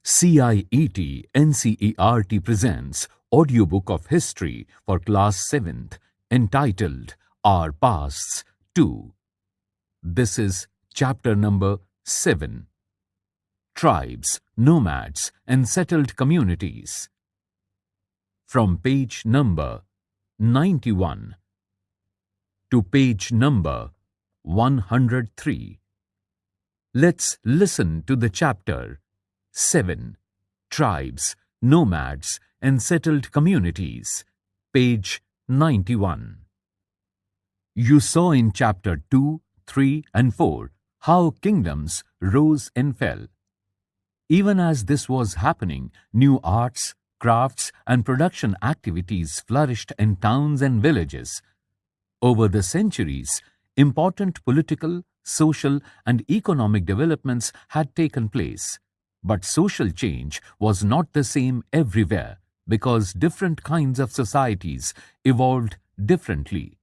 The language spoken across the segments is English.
CIET NCERT presents audiobook of history for class 7th entitled Our Pasts 2. This is chapter number 7. Tribes, Nomads and Settled Communities. From page number 91 to page number 103. Let's listen to the chapter 7. Tribes, Nomads and Settled Communities, page 91. You saw in chapter 2, 3 and 4 how kingdoms rose and fell. Even as this was happening, new arts, crafts and production activities flourished in towns and villages. Over the centuries, important political, social and economic developments had taken place. But social change was not the same everywhere because different kinds of societies evolved differently.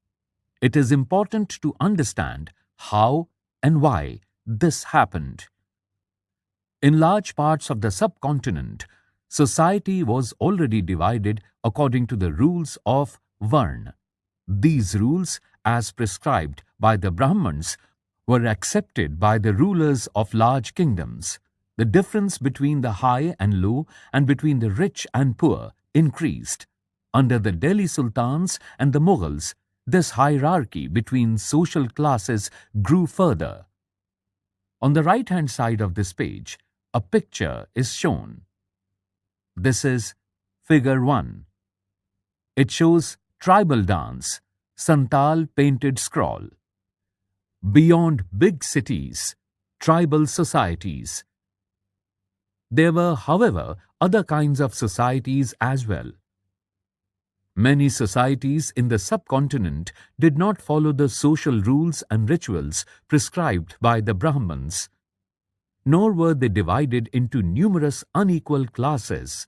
It is important to understand how and why this happened. In large parts of the subcontinent, society was already divided according to the rules of Varna. These rules, as prescribed by the Brahmins, were accepted by the rulers of large kingdoms. The difference between the high and low and between the rich and poor increased. Under the Delhi Sultans and the Mughals, this hierarchy between social classes grew further. On the right-hand side of this page, a picture is shown. This is figure 1. It shows tribal dance, Santal painted scroll. Beyond big cities, tribal societies. There were, however, other kinds of societies as well. Many societies in the subcontinent did not follow the social rules and rituals prescribed by the Brahmins, nor were they divided into numerous unequal classes.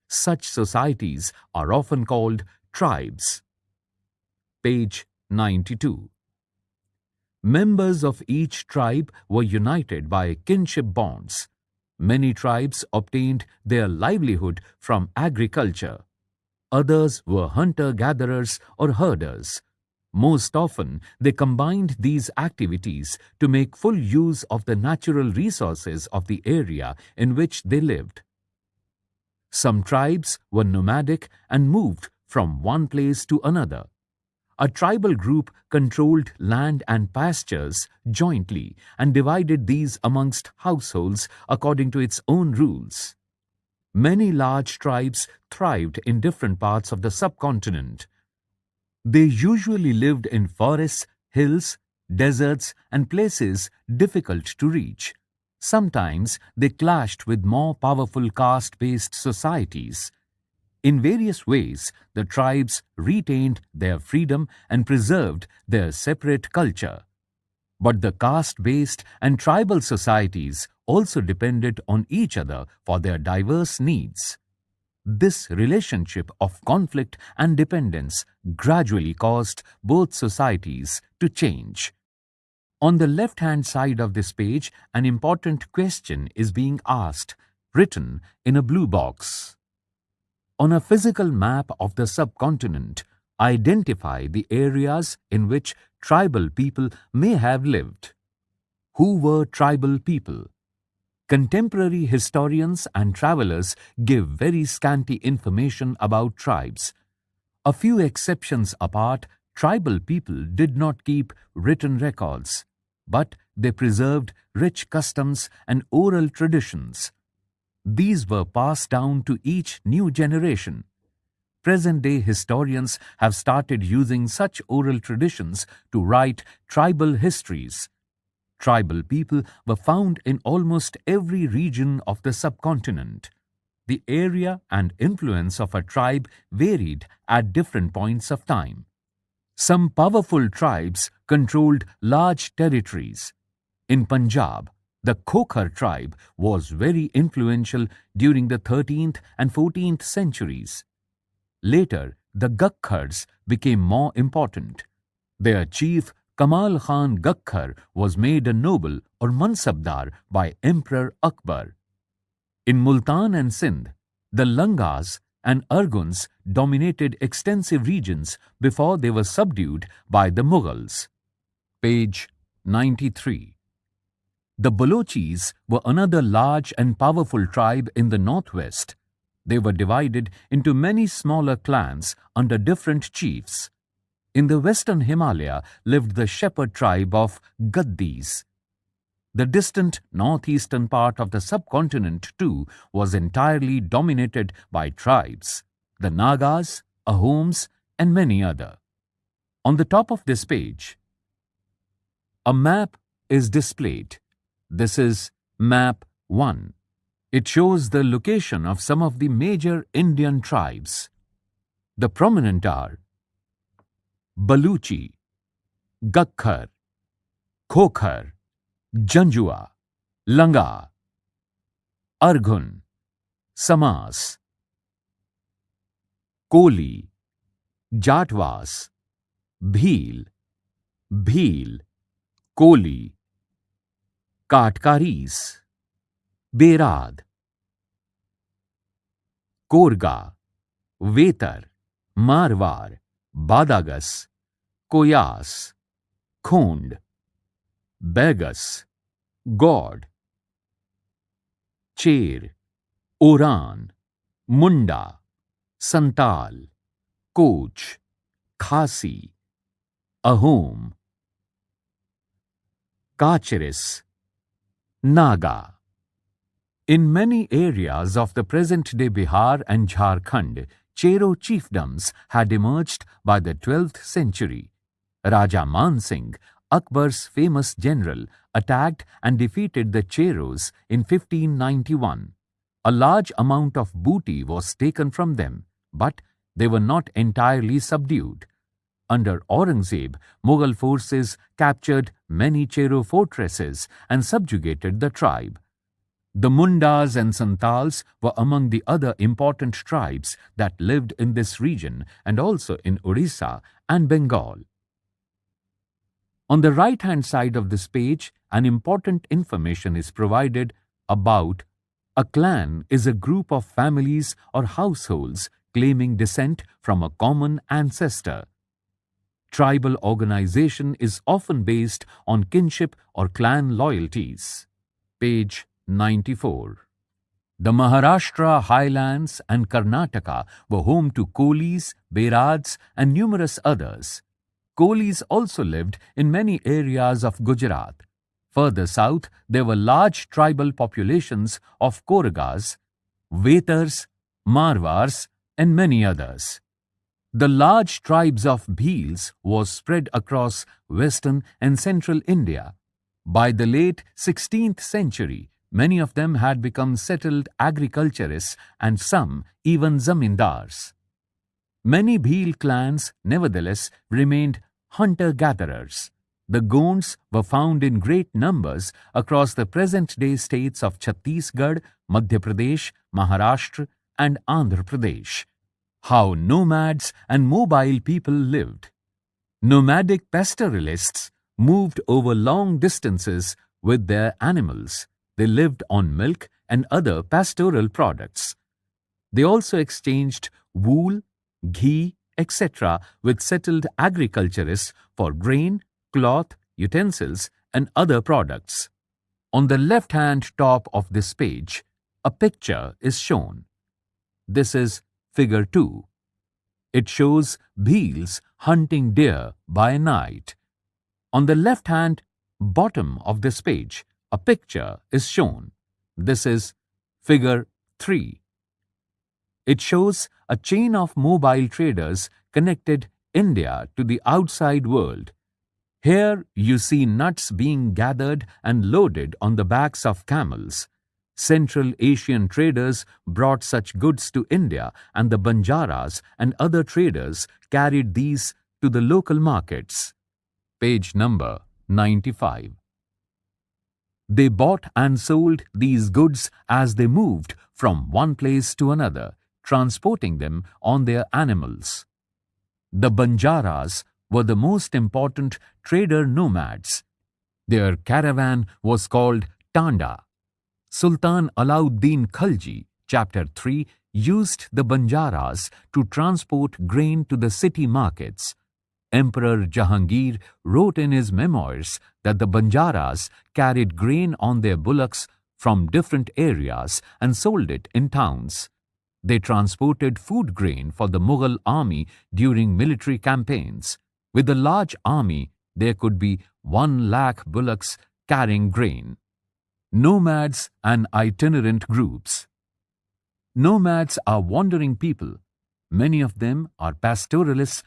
Such societies are often called tribes. Page 92. Members of each tribe were united by kinship bonds. Many tribes obtained their livelihood from agriculture. Others were hunter-gatherers or herders. Most often, they combined these activities to make full use of the natural resources of the area in which they lived. Some tribes were nomadic and moved from one place to another. A tribal group controlled land and pastures jointly and divided these amongst households according to its own rules. Many large tribes thrived in different parts of the subcontinent. They usually lived in forests, hills, deserts, and places difficult to reach. Sometimes they clashed with more powerful caste-based societies. In various ways, the tribes retained their freedom and preserved their separate culture. But the caste-based and tribal societies also depended on each other for their diverse needs. This relationship of conflict and dependence gradually caused both societies to change. On the left-hand side of this page, an important question is being asked, written in a blue box. On a physical map of the subcontinent, identify the areas in which tribal people may have lived. Who were tribal people? Contemporary historians and travelers give very scanty information about tribes. A few exceptions apart, tribal people did not keep written records, but they preserved rich customs and oral traditions. These were passed down to each new generation. Present-day historians have started using such oral traditions to write tribal histories. Tribal people were found in almost every region of the subcontinent. The area and influence of a tribe varied at different points of time. Some powerful tribes controlled large territories. In Punjab, the Khokhar tribe was very influential during the 13th and 14th centuries. Later, the Gakhars became more important. Their chief Kamal Khan Gakhar was made a noble or mansabdar by Emperor Akbar. In Multan and Sindh, the Langas and Arguns dominated extensive regions before they were subdued by the Mughals. Page 93. The Balochis were another large and powerful tribe in the northwest. They were divided into many smaller clans under different chiefs. In the western Himalaya lived the shepherd tribe of Gaddis. The distant northeastern part of the subcontinent, too, was entirely dominated by tribes, the Nagas, Ahoms, and many other. On the top of this page, a map is displayed. This is Map 1. It shows the location of some of the major Indian tribes. The prominent are Baluchi, Gakhar, Khokhar, Janjua, Langa, Arghun, Samas, Koli, Jatwas, Bhil, Bhil, Koli, Katkaris, Berad, Korga, Vetar, Marwar, Badagas, Koyas, Khond, Begas, God, Cher, Oran, Munda, Santal, Koch, Khasi, Ahom, Kachiris, Naga. In many areas of the present-day Bihar and Jharkhand, Chero chiefdoms had emerged by the 12th century. Raja Man Singh, Akbar's famous general, attacked and defeated the Cheros in 1591. A large amount of booty was taken from them, but they were not entirely subdued. Under Aurangzeb, Mughal forces captured many Chero fortresses and subjugated the tribe. The Mundas and Santals were among the other important tribes that lived in this region and also in Orissa and Bengal. On the right-hand side of this page, an important information is provided about a clan is a group of families or households claiming descent from a common ancestor. Tribal organization is often based on kinship or clan loyalties. Page 94. The Maharashtra highlands and Karnataka were home to Kolis, Berads, and numerous others. Kolis also lived in many areas of Gujarat. Further south, there were large tribal populations of Korgas, Vetars, Marwars, and many others. The large tribes of Bhils was spread across western and central India. By the late 16th century, many of them had become settled agriculturists and some even zamindars. Many Bhil clans, nevertheless, remained hunter-gatherers. The Gonds were found in great numbers across the present-day states of Chhattisgarh, Madhya Pradesh, Maharashtra, and Andhra Pradesh. How nomads and mobile people lived. Nomadic pastoralists moved over long distances with their animals. They lived on milk and other pastoral products. They also exchanged wool, ghee, etc. with settled agriculturists for grain, cloth, utensils, and other products. On the left-hand top of this page, a picture is shown. This is Figure 2. It shows Bhils hunting deer by night. On the left-hand bottom of this page, a picture is shown. This is Figure 3. It shows a chain of mobile traders connected India to the outside world. Here you see nuts being gathered and loaded on the backs of camels. Central Asian traders brought such goods to India, and the Banjaras and other traders carried these to the local markets. Page number 95. They bought and sold these goods as they moved from one place to another, transporting them on their animals. The Banjaras were the most important trader nomads. Their caravan was called Tanda. Sultan Alauddin Khalji, Chapter 3, used the Banjaras to transport grain to the city markets. Emperor Jahangir wrote in his memoirs that the Banjaras carried grain on their bullocks from different areas and sold it in towns. They transported food grain for the Mughal army during military campaigns. With a large army, there could be 1 lakh bullocks carrying grain. Nomads and itinerant groups. Nomads are wandering people. Many of them are pastoralists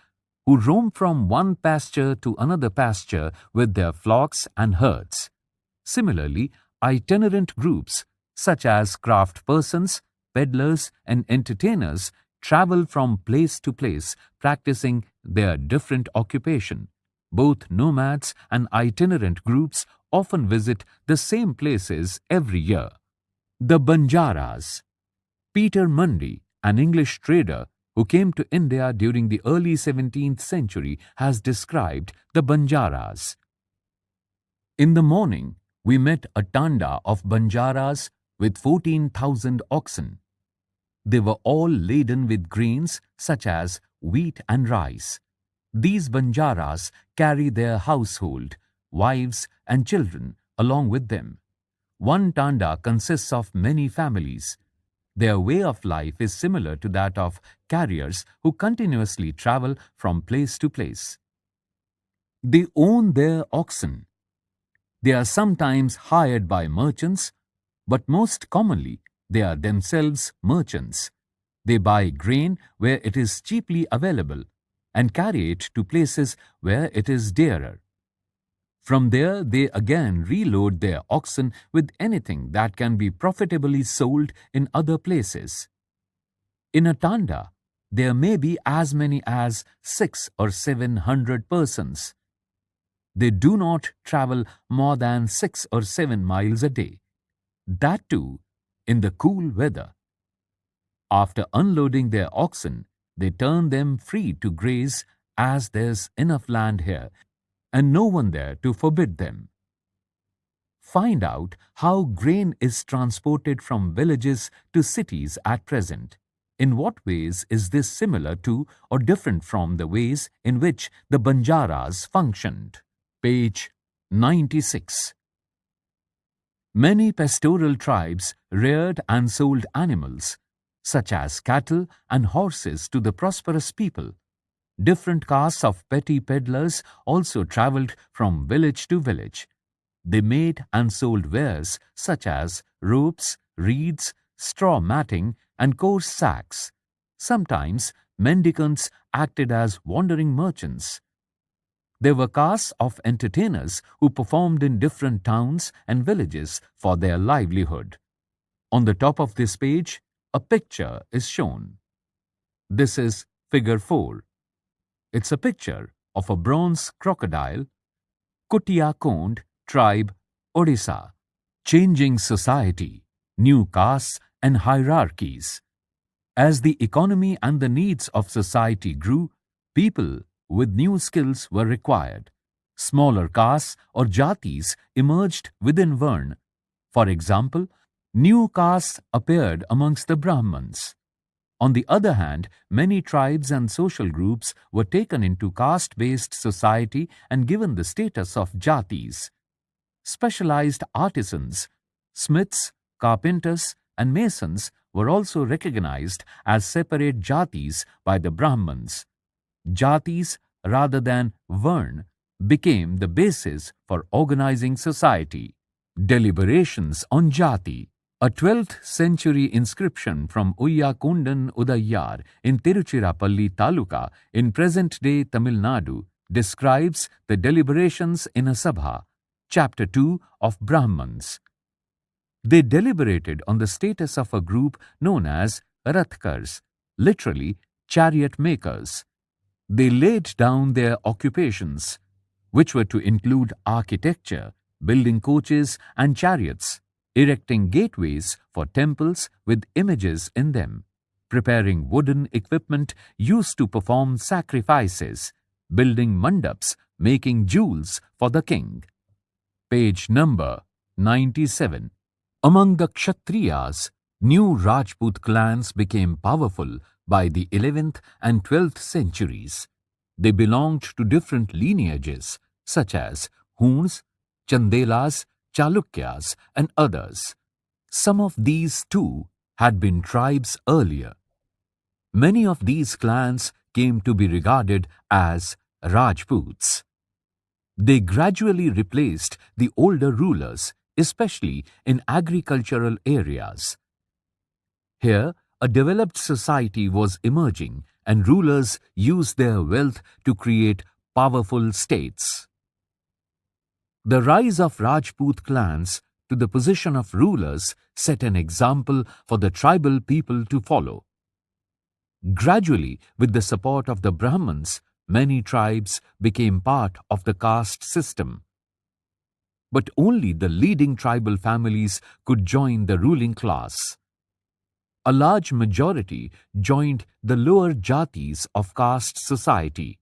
who roam from one pasture to another pasture with their flocks and herds. Similarly, itinerant groups such as craft persons, peddlers, and entertainers travel from place to place practicing their different occupation. Both nomads and itinerant groups often visit the same places every year. The Banjaras. Peter Mundy, an English trader who came to India during the early 17th century, has described the Banjaras. In the morning, we met a tanda of Banjaras with 14,000 oxen. They were all laden with grains such as wheat and rice. These Banjaras carry their household, wives and children along with them. One tanda consists of many families. Their way of life is similar to that of carriers who continuously travel from place to place. They own their oxen. They are sometimes hired by merchants, but most commonly they are themselves merchants. They buy grain where it is cheaply available and carry it to places where it is dearer. From there, they again reload their oxen with anything that can be profitably sold in other places. In a tanda, there may be as many as 600 or 700 persons. They do not travel more than 6 or 7 miles a day. That too, in the cool weather. After unloading their oxen, they turn them free to graze as there's enough land here and no one there to forbid them. Find out how grain is transported from villages to cities at present. In what ways is this similar to or different from the ways in which the Banjaras functioned? Page 96. Many pastoral tribes reared and sold animals, such as cattle and horses, to the prosperous people. Different castes of petty peddlers also travelled from village to village. They made and sold wares such as ropes, reeds, straw matting, and coarse sacks. Sometimes mendicants acted as wandering merchants. There were castes of entertainers who performed in different towns and villages for their livelihood. On the top of this page, a picture is shown. This is figure 4. It's a picture of a bronze crocodile, Kutia Kond, tribe, Odisha. Changing society, new castes and hierarchies. As the economy and the needs of society grew, people with new skills were required. Smaller castes or jatis emerged within Varna. For example, new castes appeared amongst the Brahmins. On the other hand, many tribes and social groups were taken into caste-based society and given the status of jatis. Specialized artisans, smiths, carpenters, and masons were also recognized as separate jatis by the Brahmins. Jatis, rather than Varna, became the basis for organizing society. Deliberations on Jati. A 12th century inscription from Uyyakondan Udayyar in Tiruchirappalli Taluka in present-day Tamil Nadu describes the deliberations in a sabha, chapter 2 of Brahmans. They deliberated on the status of a group known as Rathkars, literally chariot makers. They laid down their occupations, which were to include architecture, building coaches and chariots, erecting gateways for temples with images in them, preparing wooden equipment used to perform sacrifices, building mandaps, making jewels for the king. Page number 97. Among the Kshatriyas, new Rajput clans became powerful by the 11th and 12th centuries. They belonged to different lineages such as Huns, Chandelas, Chalukyas, and others. Some of these too had been tribes earlier. Many of these clans came to be regarded as Rajputs. They gradually replaced the older rulers, especially in agricultural areas. Here, a developed society was emerging, and rulers used their wealth to create powerful states. The rise of Rajput clans to the position of rulers set an example for the tribal people to follow. Gradually, with the support of the Brahmins, many tribes became part of the caste system. But only the leading tribal families could join the ruling class. A large majority joined the lower jatis of caste society.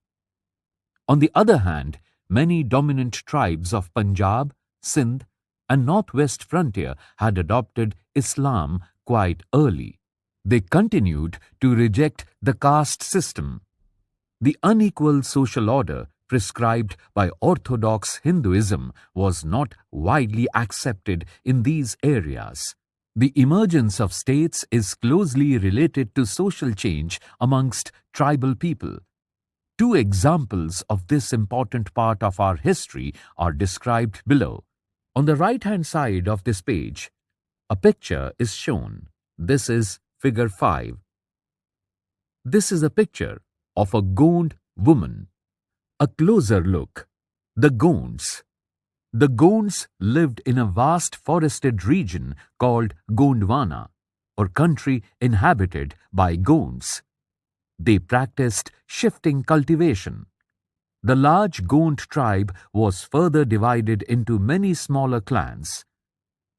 On the other hand, many dominant tribes of Punjab, Sindh, and northwest frontier had adopted Islam quite early. They continued to reject the caste system. The unequal social order prescribed by orthodox Hinduism was not widely accepted in these areas. The emergence of states is closely related to social change amongst tribal people. Two examples of this important part of our history are described below. On the right-hand side of this page, a picture is shown. This is figure 5. This is a picture of a Gond woman. A closer look. The Gonds. The Gonds lived in a vast forested region called Gondwana, or country inhabited by Gonds. They practiced shifting cultivation. The large Gond tribe was further divided into many smaller clans.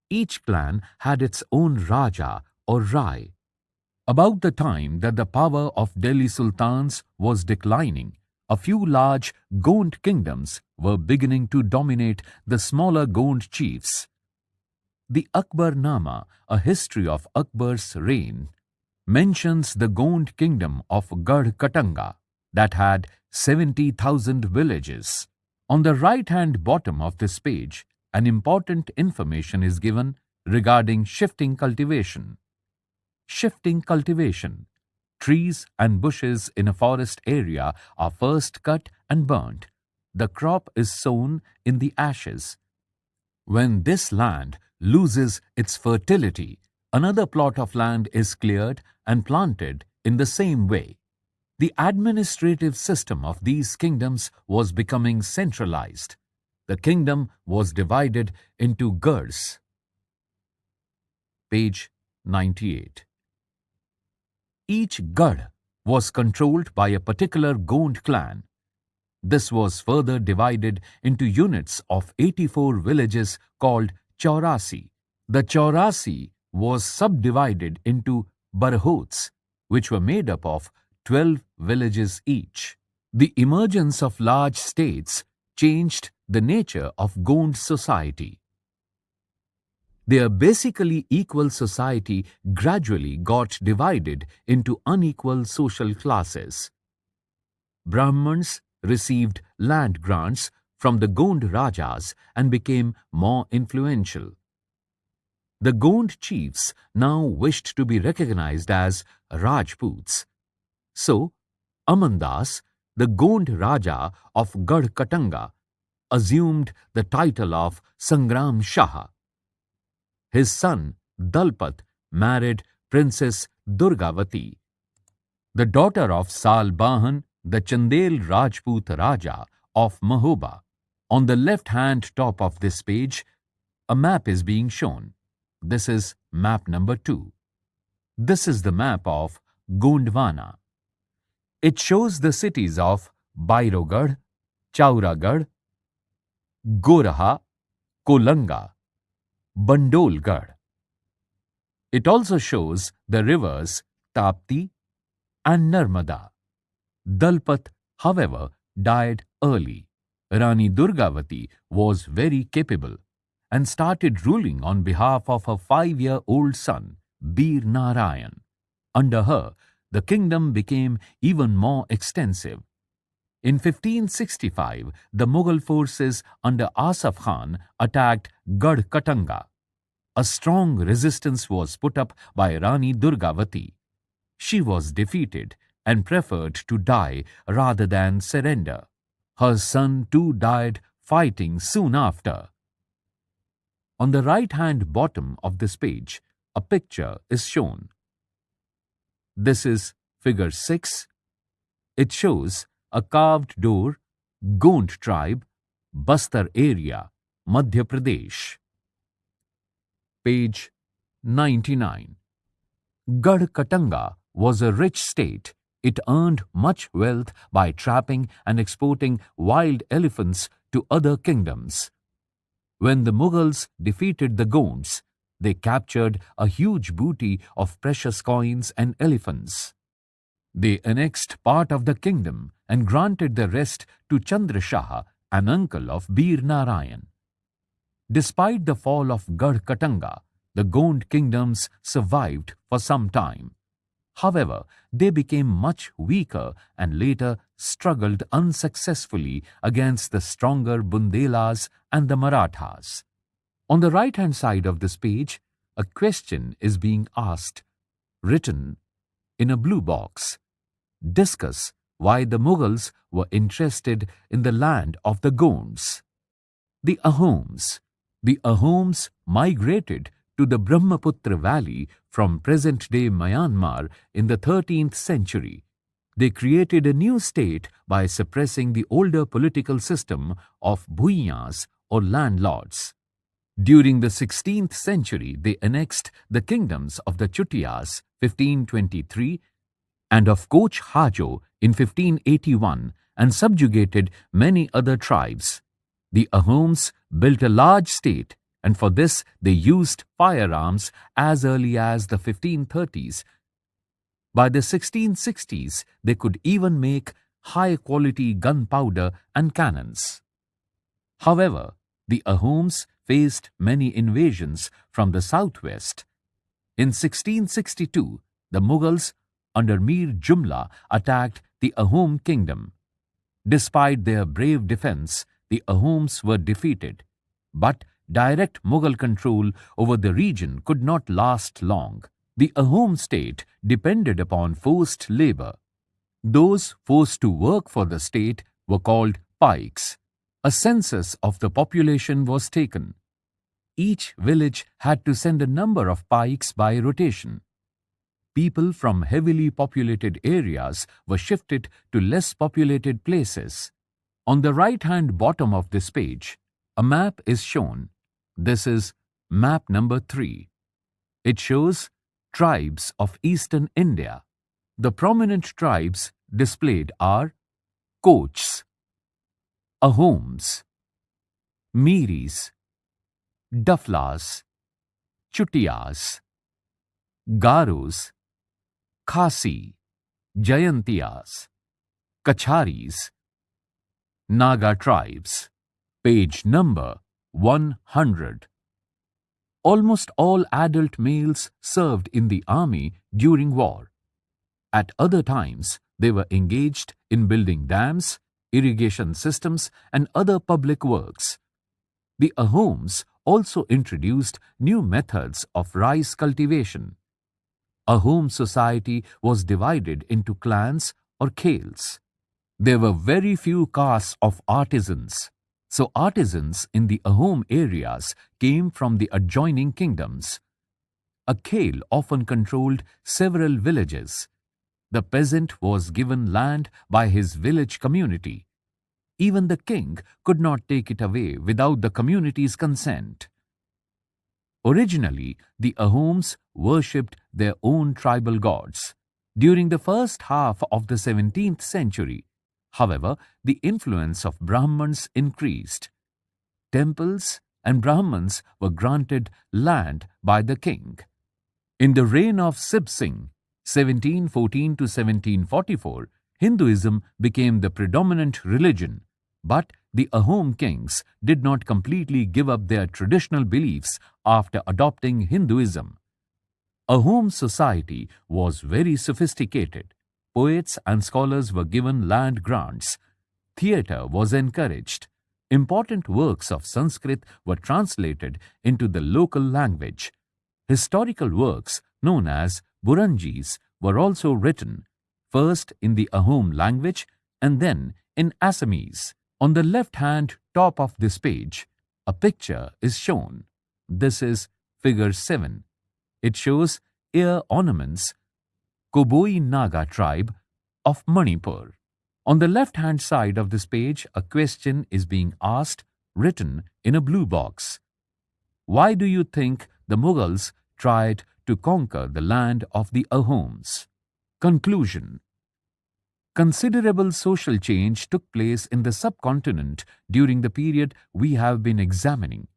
Each clan had its own Raja or Rai. About the time that the power of Delhi sultans was declining, a few large Gond kingdoms were beginning to dominate the smaller Gond chiefs. The Akbarnama, a history of Akbar's reign, mentions the Gond kingdom of Garh Katanga that had 70,000 villages. On the right-hand bottom of this page, an important information is given regarding shifting cultivation. Shifting cultivation. Trees and bushes in a forest area are first cut and burnt. The crop is sown in the ashes. When this land loses its fertility, another plot of land is cleared and planted in the same way. The administrative system of these kingdoms was becoming centralized. The kingdom was divided into Garhs. Page 98. Each Garh was controlled by a particular Gond clan. This was further divided into units of 84 villages called Chaurasi. The Chaurasi was subdivided into Barhots, which were made up of 12 villages each. The emergence of large states changed the nature of Gond society. Their basically equal society gradually got divided into unequal social classes. Brahmins received land grants from the Gond Rajas and became more influential. The Gond chiefs now wished to be recognized as Rajputs. So, Amandas, the Gond Raja of Garh Katanga, assumed the title of Sangram Shah. His son, Dalpat, married Princess Durgavati, the daughter of Salbahan, the Chandel Rajput Raja of Mahoba. On the left-hand top of this page, a map is being shown. This is map number 2. This is the map of Gondwana. It shows the cities of Bairogarh, Chauragarh, Goraha, Kolanga, Bandolgarh. It also shows the rivers Tapti and Narmada. Dalpat, however, died early. Rani Durgavati was very capable, and started ruling on behalf of her 5-year-old son, Bir Narayan. Under her, the kingdom became even more extensive. In 1565, the Mughal forces under Asaf Khan attacked Garh Katanga. A strong resistance was put up by Rani Durgavati. She was defeated and preferred to die rather than surrender. Her son too died fighting soon after. On the right-hand bottom of this page, a picture is shown. This is figure 6. It shows a carved door, Gond tribe, Bastar area, Madhya Pradesh. Page 99. Garh Katanga was a rich state. It earned much wealth by trapping and exporting wild elephants to other kingdoms. When the Mughals defeated the Gonds, they captured a huge booty of precious coins and elephants. They annexed part of the kingdom and granted the rest to Chandra Shah, an uncle of Bir Narayan. Despite the fall of Garh Katanga, the Gond kingdoms survived for some time. However, they became much weaker and later struggled unsuccessfully against the stronger Bundelas and the Marathas. On the right-hand side of this page, a question is being asked, written in a blue box. Discuss why the Mughals were interested in the land of the Gonds. The Ahoms. The Ahoms migrated to the Brahmaputra Valley from present-day Myanmar in the 13th century. They created a new state by suppressing the older political system of bhuiyas or landlords. During the 16th century, they annexed the kingdoms of the Chutias 1523 and of Koch Hajo in 1581 and subjugated many other tribes. The Ahoms built a large state, and for this they used firearms as early as the 1530s. By the 1660s, they could even make high-quality gunpowder and cannons. However, the Ahoms faced many invasions from the southwest. In 1662, the Mughals under Mir Jumla attacked the Ahom kingdom. Despite their brave defense, the Ahoms were defeated. But direct Mughal control over the region could not last long. The Ahom state depended upon forced labor. Those forced to work for the state were called Paiks. A census of the population was taken. Each village had to send a number of Paiks by rotation. People from heavily populated areas were shifted to less populated places. On the right-hand bottom of this page, a map is shown. This is map number 3. It shows tribes of eastern India. The prominent tribes displayed are Kochs, Ahoms, Miris, Daflas, Chutias, Garos, Khasi, Jayantiyas, Kacharis, Naga tribes. Page number 100. Almost all adult males served in the army during war. At other times, they were engaged in building dams, irrigation systems, and other public works. The Ahoms also introduced new methods of rice cultivation. Ahom society was divided into clans or khels. There were very few castes of artisans, so artisans in the Ahom areas came from the adjoining kingdoms. A khel often controlled several villages. The peasant was given land by his village community. Even the king could not take it away without the community's consent. Originally, the Ahoms worshipped their own tribal gods. During the first half of the 17th century, however, the influence of Brahmins increased. Temples and Brahmins were granted land by the king. In the reign of Sib Singh, 1714 to 1744, Hinduism became the predominant religion, but the Ahom kings did not completely give up their traditional beliefs after adopting Hinduism. Ahom society was very sophisticated. Poets and scholars were given land grants. Theatre was encouraged. Important works of Sanskrit were translated into the local language. Historical works known as Buranjis were also written, first in the Ahom language and then in Assamese. On the left-hand top of this page, a picture is shown. This is figure 7. It shows ear ornaments, Koboi Naga tribe of Manipur. On the left-hand side of this page, a question is being asked, written in a blue box. Why do you think the Mughals tried to conquer the land of the Ahoms? Conclusion. Considerable social change took place in the subcontinent during the period we have been examining.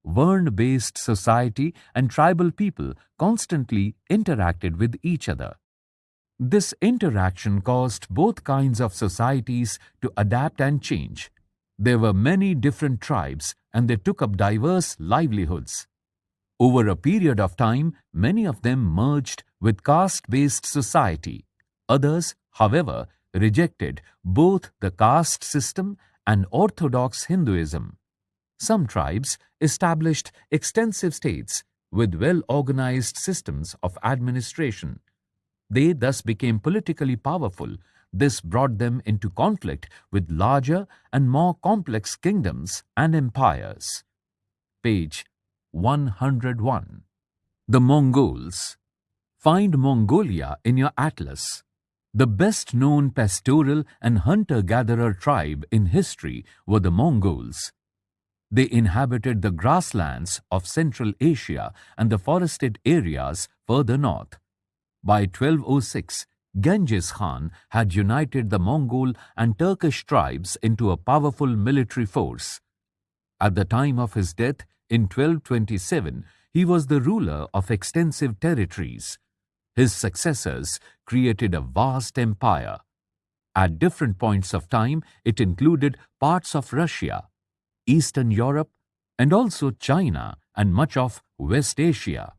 Varn-based society and tribal people constantly interacted with each other. This interaction caused both kinds of societies to adapt and change. There were many different tribes and they took up diverse livelihoods. Over a period of time, many of them merged with caste-based society. Others, however, rejected both the caste system and orthodox Hinduism. Some tribes established extensive states with well-organized systems of administration. They thus became politically powerful. This brought them into conflict with larger and more complex kingdoms and empires. Page 101. The Mongols. Find Mongolia in your atlas. The best-known pastoral and hunter-gatherer tribe in history were the Mongols. They inhabited the grasslands of Central Asia and the forested areas further north. By 1206, Genghis Khan had united the Mongol and Turkish tribes into a powerful military force. At the time of his death in 1227, he was the ruler of extensive territories. His successors created a vast empire. At different points of time, it included parts of Russia, Eastern Europe, and also China and much of West Asia.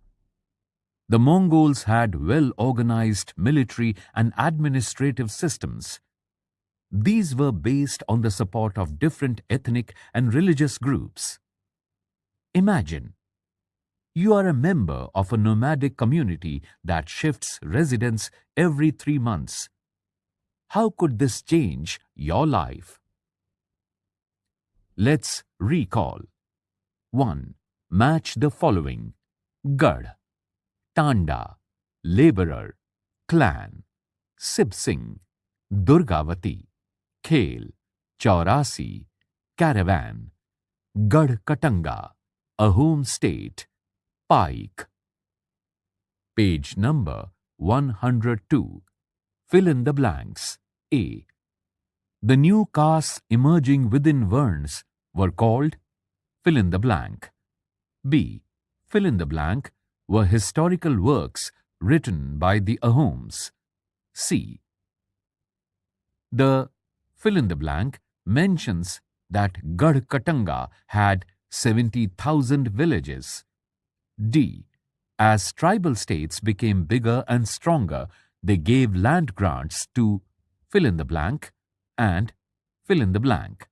The Mongols had well-organized military and administrative systems. These were based on the support of different ethnic and religious groups. Imagine, you are a member of a nomadic community that shifts residence every 3 months. How could this change your life? Let's recall. 1. Match the following: Gad, Tanda, laborer, clan, Sib Singh, Durgavati, Khel, Chaurasi, caravan, Gad Katanga, a home state, Pike. Page number 102. Fill in the blanks. A. The new castes emerging within Varns were called, fill in the blank. B. Fill in the blank were historical works written by the Ahoms. C. The fill in the blank mentions that Gad Katanga had 70,000 villages. D. As tribal states became bigger and stronger, they gave land grants to fill in the blank and fill in the blank.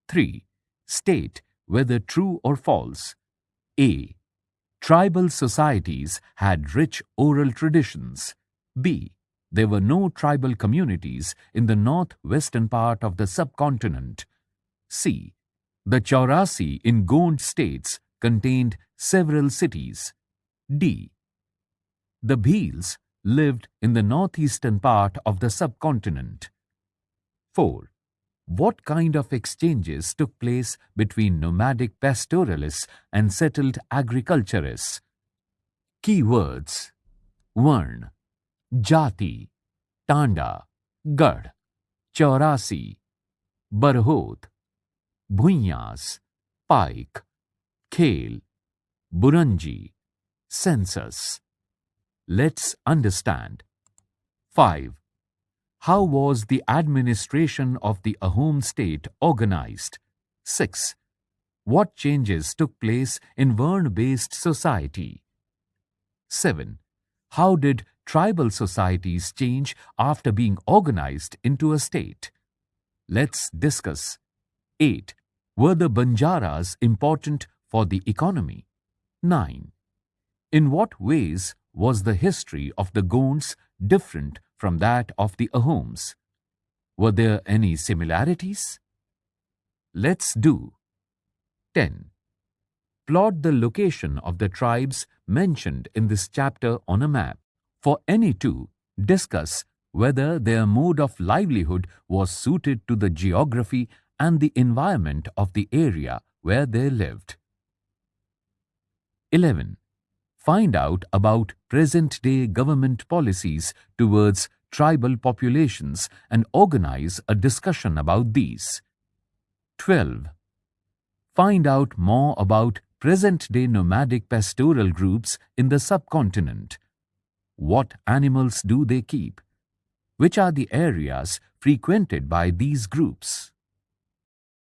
3. State whether true or false. A. Tribal societies had rich oral traditions. B. There were no tribal communities in the northwestern part of the subcontinent. C. The Chaurasi in Gond states contained several cities. D. The Bhils lived in the northeastern part of the subcontinent. 4. What kind of exchanges took place between nomadic pastoralists and settled agriculturists? Keywords: Varn, Jati, Tanda, Gad, Chaurasi, Barhot, Bhuiyas, Pike, Khel, Buranji, census. Let's understand. 5. How was the administration of the Ahom state organized? 6. What changes took place in Varn-based society? 7. How did tribal societies change after being organized into a state? Let's discuss. 8. Were the Banjaras important for the economy? 9. In what ways was the history of the Gonds different from that of the Ahoms? Were there any similarities? Let's do. 10. Plot the location of the tribes mentioned in this chapter on a map. For any two, discuss whether their mode of livelihood was suited to the geography and the environment of the area where they lived. 11. Find out about present-day government policies towards tribal populations and organize a discussion about these. 12. Find out more about present-day nomadic pastoral groups in the subcontinent. What animals do they keep? Which are the areas frequented by these groups?